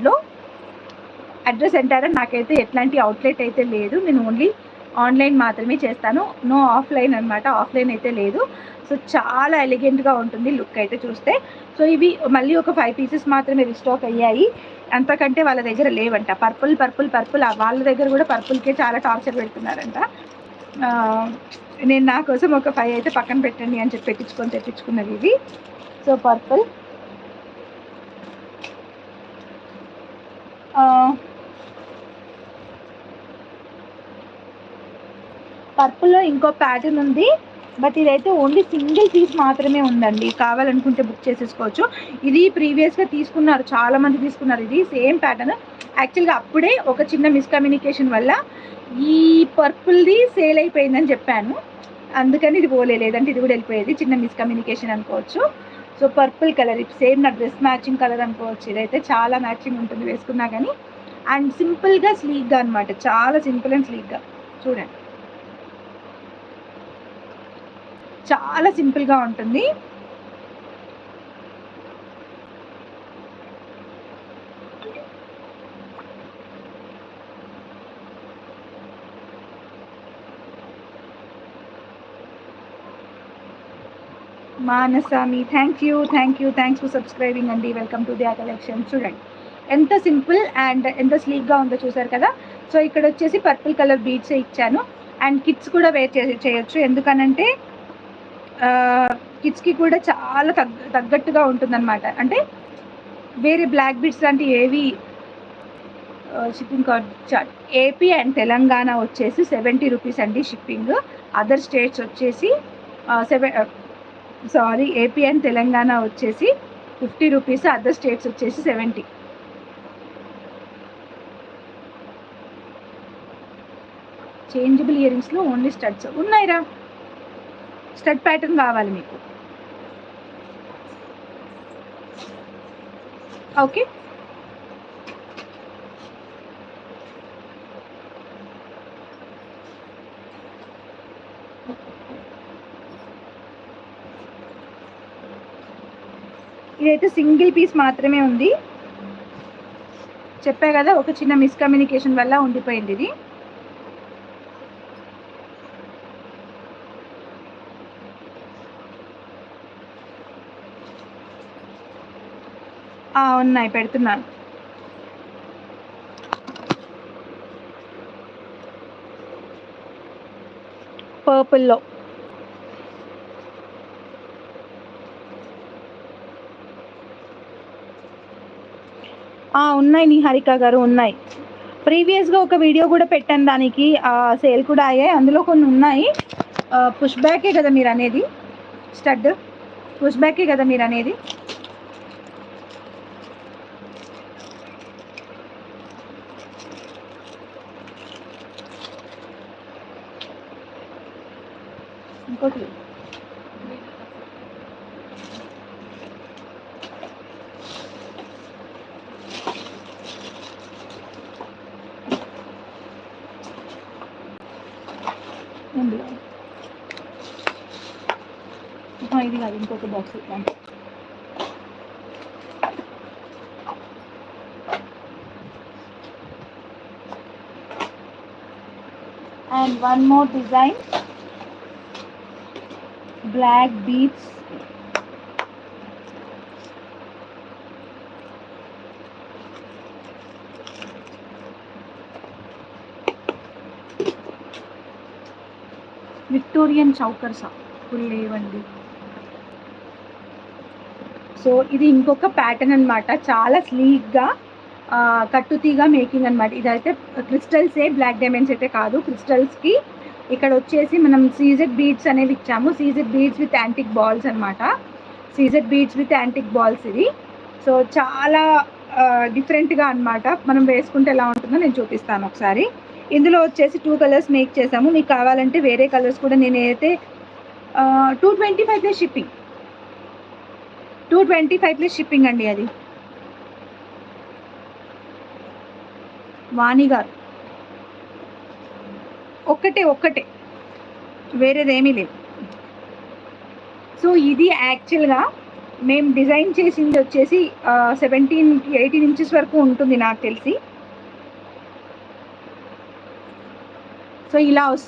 లో address enter నాకైతే ఎట్లాంటి అవుట్లెట్ అయితే లేదు, నేను ఓన్లీ ఆన్లైన్ మాత్రమే చేస్తాను, నో ఆఫ్లైన్ అనమాట. ఆఫ్లైన్ అయితే లేదు. సో చాలా ఎలిగెంట్గా ఉంటుంది లుక్ అయితే చూస్తే. సో ఇవి మళ్ళీ ఒక 5 పీసెస్ మాత్రమే రీస్టాక్ అయ్యాయి, అంతకంటే వాళ్ళ దగ్గర లేవంట. పర్పుల్ వాళ్ళ దగ్గర కూడా పర్పుల్కే చాలా టార్చర్ పెడుతున్నారంట. నేను నా కోసం ఒక 5 అయితే పక్కన పెట్టండి అని చెప్పి తెప్పించుకున్నది ఇది. సో పర్పుల్లో ఇంకో ప్యాటర్న్ ఉంది, బట్ ఇదైతే ఓన్లీ సింగిల్ పీస్ మాత్రమే ఉందండి. కావాలనుకుంటే బుక్ చేసేసుకోవచ్చు. ఇది ప్రీవియస్గా తీసుకున్నారు, చాలామంది తీసుకున్నారు. ఇది సేమ్ ప్యాటర్న్. యాక్చువల్గా అప్పుడే ఒక చిన్న మిస్కమ్యూనికేషన్ వల్ల ఈ పర్పుల్ది సేల్ అయిపోయిందని చెప్పాను, అందుకని ఇది లేదంటే ఇది కూడా వెళ్ళిపోయేది. చిన్న మిస్కమ్యూనికేషన్ అనుకోవచ్చు. సో పర్పుల్ కలర్ ఇది సేమ్ నా డ్రెస్ మ్యాచింగ్ కలర్ అనుకోవచ్చు. ఇదైతే చాలా మ్యాచింగ్ ఉంటుంది వేసుకున్నా కానీ. అండ్ సింపుల్గా స్లీక్గా అనమాట, చాలా సింపుల్ అండ్ స్లీక్గా చూడండి, చాలా సింపుల్గా ఉంటుంది. మానసామి థ్యాంక్స్ ఫర్ సబ్స్క్రైబింగ్ అండి. Welcome to Diya collection. చూడండి ఎంత సింపుల్ అండ్ ఎంత స్లీక్గా ఉందో చూసారు కదా. సో ఇక్కడ వచ్చేసి పర్పుల్ కలర్ బీడ్స్ ఇచ్చాను. అండ్ కిడ్స్ కూడా వేర్ చేయొచ్చు, ఎందుకనంటే కిడ్స్కి కూడా చాలా తగ్గట్టుగా ఉంటుందన్నమాట. అంటే వేరే బ్లాక్ బీడ్స్ లాంటి ఏవి shipping chart. AP and Telangana వచ్చేసి 70 రూపీస్ అండి షిప్పింగ్. అదర్ స్టేట్స్ వచ్చేసి ఏపీ అండ్ తెలంగాణ వచ్చేసి 50 రూపీస్, అదర్ స్టేట్స్ వచ్చేసి 70. చేంజబుల్ ఇయర్ రింగ్స్లో ఓన్లీ స్టడ్స్ ఉన్నాయిరా. స్టడ్ ప్యాటర్న్ కావాలి మీకు, ఓకే. ఇదైతే సింగిల్ పీస్ మాత్రమే ఉంది, చెప్పా కదా ఒక చిన్న మిస్కమ్యూనికేషన్ వల్ల ఉండిపోయింది ఇది. ఉన్నాయి, పెడుతున్నాను. పర్పుల్లో ఉన్నాయి నిహారిక గారు, ఉన్నాయి. ప్రీవియస్గా ఒక వీడియో కూడా పెట్టాను, దానికి సేల్ కూడా అయ్యాయి. అందులో కొన్ని ఉన్నాయి. పుష్ బ్యాకే కదా మీరు అనేది, స్టడ్ పుష్ బ్యాకే కదా మీరు అనేది. ఇంకోటి ఇది కాదు, ఇంకొక బాక్స్ ఇట్లాంటి. And one more design, black beads, Victorian చౌకర్సా ఇప్పుడు లేవండి. సో ఇది ఇంకొక ప్యాటర్న్ అనమాట, చాలా స్లీక్గా కట్టుతీగా మేకింగ్ అనమాట. ఇదైతే క్రిస్టల్సే, బ్లాక్ డైమండ్స్ అయితే కాదు, క్రిస్టల్స్కి. ఇక్కడ వచ్చేసి మనం సీజెడ్ బీడ్స్ అనేవి ఇచ్చాము, CZ beads with antique balls అనమాట. CZ beads with antique balls ఇది. సో చాలా డిఫరెంట్గా అనమాట. మనం వేసుకుంటే ఎలా ఉంటుందో నేను చూపిస్తాను ఒకసారి. ఇందులో వచ్చేసి 2 కలర్స్ మేక్ చేసాము, మీకు కావాలంటే వేరే కలర్స్ కూడా. నేనైతే 225 ప్లస్ షిప్పింగ్, 225 ప్లస్ షిప్పింగ్ అండి. అది వాణి గారు ఒక్కటే వేరేదేమీ లేదు. సో ఇది యాక్చువల్గా మేము డిజైన్ చేసింది వచ్చేసి 17-18 ఇంచెస్ వరకు ఉంటుంది నాకు తెలిసి. సో ఇలా